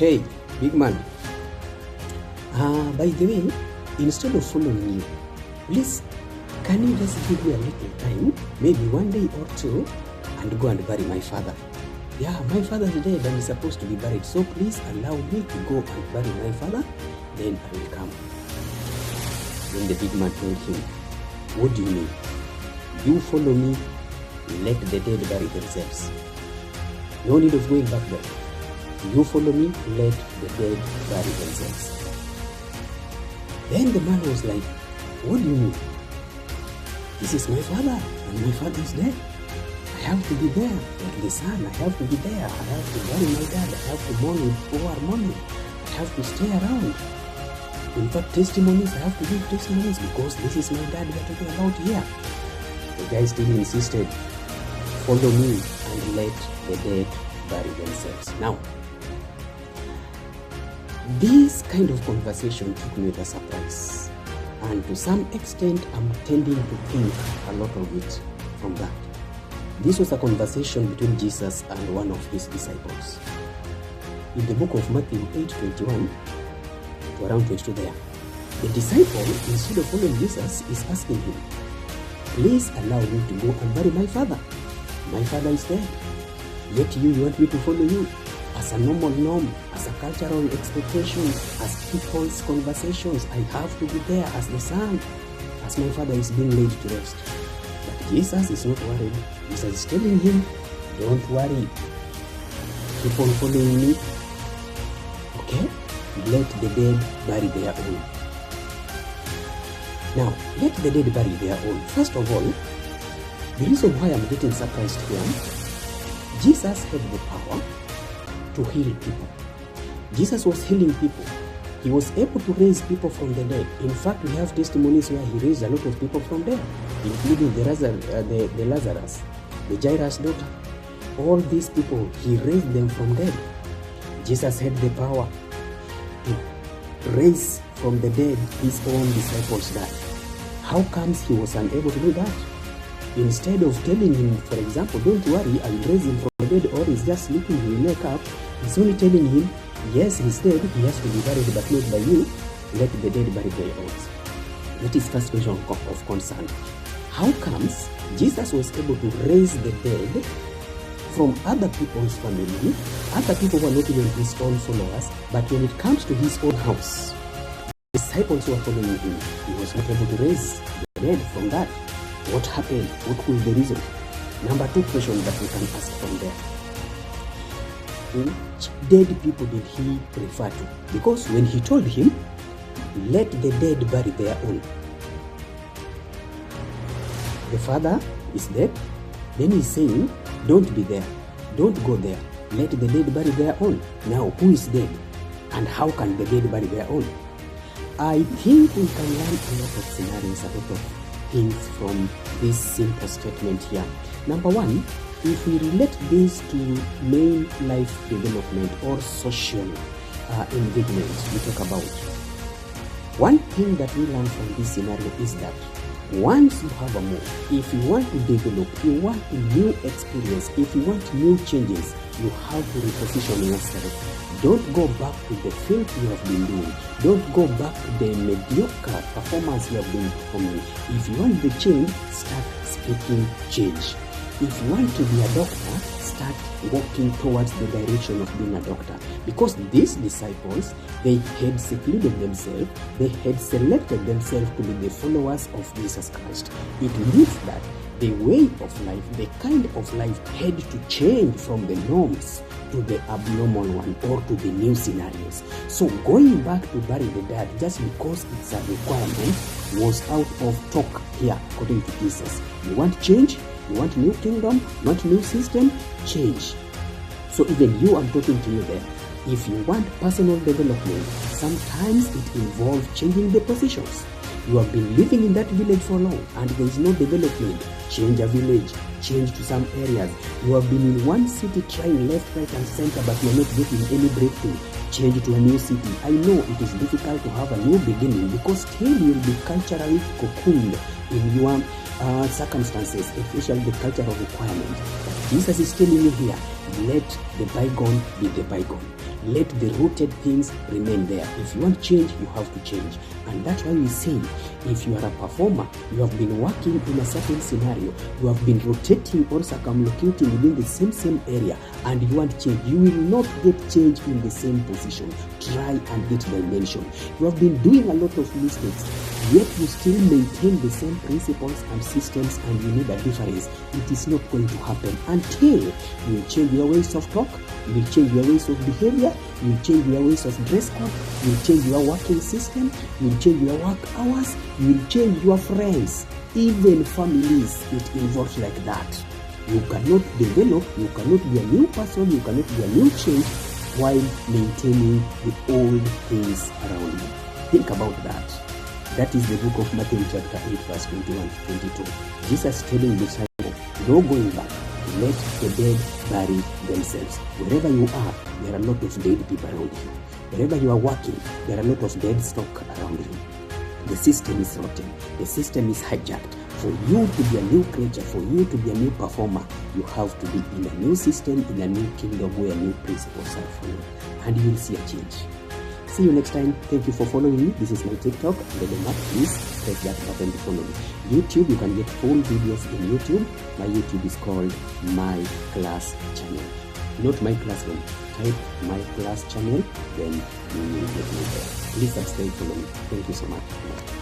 Hey, big man. By the way, instead of following you, please, can you just give me a little time, maybe 1 day or two, and go and bury my father? Yeah, my father is dead and is supposed to be buried, so please allow me to go and bury my father, then I will come. Then the big man told him, what do you mean? You follow me, let the dead bury themselves. No need of going back there. You follow me, let the dead bury themselves. Then the man was like, what do you mean? This is my father, and my father is dead. I have to be there, like the son. I have to be there. I have to bury my dad. I have to mourn with our mourning. I have to stay around. In fact, testimonies, I have to give testimonies because this is my dad we are talking about here. The guy still insisted, follow me and let the dead bury themselves. Now, this kind of conversation took me with a surprise, and to some extent I'm tending to think a lot of it from that. This was a conversation between Jesus and one of his disciples. In the book of Matthew 8:21 to around 22 there, the disciple, instead of following Jesus, is asking him, please allow me to go and bury my father. My father is dead. Yet you want me to follow you. As a normal norm, as a cultural expectation, as people's conversations, I have to be there as the son, as my father is being laid to rest. But Jesus is not worried. Jesus is telling him, don't worry. Keep on following me. Okay? Let the dead bury their own. Now, let the dead bury their own. First of all, the reason why I'm getting surprised here, Jesus had the power to heal people. Jesus was healing people. He was able to raise people from the dead. In fact, we have testimonies where he raised a lot of people from dead, including the Lazarus, the Jairus' daughter. All these people, he raised them from dead. Jesus had the power to raise from the dead his own disciples died. How comes he was unable to do that? Instead of telling him, for example, don't worry, I will raise him from the dead, or he's just sleeping, he will wake up, he's only telling him, yes, he's dead, he has to be buried, but not by you. Let the dead bury their own. That is first question of concern. How comes Jesus was able to raise the dead from other people's family, other people who are not even his own followers, but when it comes to his own house, the disciples who are following him, he was not able to raise the dead from that? What happened? What was the reason? Number two question that we can ask from there. Which dead people did he refer to? Because when he told him, let the dead bury their own, the father is dead, then he's saying, don't be there, don't go there, let the dead bury their own. Now, who is dead? And how can the dead bury their own? I think we can learn a lot of scenarios, a lot of things from this simple statement here. Number one, if we relate this to main life development or social engagement we talk about, one thing that we learn from this scenario is that once you have a move, if you want to develop, you want a new experience, if you want new changes, you have to reposition yourself. Don't go back to the filth you have been doing. Don't go back to the mediocre performance you have been performing. If you want the change, start speaking change. If you want to be a doctor, start walking towards the direction of being a doctor. Because these disciples, they had secluded themselves, they had selected themselves to be the followers of Jesus Christ. It means that the way of life, the kind of life had to change from the norms to the abnormal one or to the new scenarios. So going back to bury the dead just because it's a requirement was out of talk here, according to Jesus. You want change? You want new kingdom? Want new system? Change. So even you, I'm talking to you there. If you want personal development, sometimes it involves changing the positions. You have been living in that village for long and there is no development. Change a village, change to some areas. You have been in one city trying left, right and center, but you are not getting any breakthrough. Change to a new city. I know it is difficult to have a new beginning because still you will be culturally cocooned in your circumstances, especially the cultural requirement. But Jesus is telling you here, let the bygone be the bygone. Let the rooted things remain there. If you want change, you have to change. And that's why we say, if you are a performer, you have been working in a certain scenario, you have been rotating or circumlocating within the same area, and you want change, you will not get change in the same position. Try and get dimension. You have been doing a lot of mistakes, yet you still maintain the same principles and systems, and you need a difference. It is not going to happen until you change your ways of talk, you will change your ways of behavior, you will change your ways of dress code, you will change your working system, you will change your work hours, you will change your friends, even families. It involves like that. You cannot develop, you cannot be a new person, you cannot be a new change while maintaining the old things around you. Think about that. That is the book of Matthew chapter 8 verse 21 to 22. Jesus telling the disciples, no going back, let the dead bury themselves. Wherever you are, there are a lot of dead people around you. Wherever you are working, there are a lot of dead stock around you. The system is rotten. The system is hijacked. For you to be a new creature, for you to be a new performer, you have to be in a new system, in a new kingdom where new principles are followed. And you will see a change. See you next time. Thank you for following me. This is my TikTok. Please press that button to follow me. YouTube, you can get full videos in YouTube. My YouTube is called My Class Channel. Not My Classroom. Type My Class Channel, then you will get me there. Please subscribe, follow me. Thank you so much.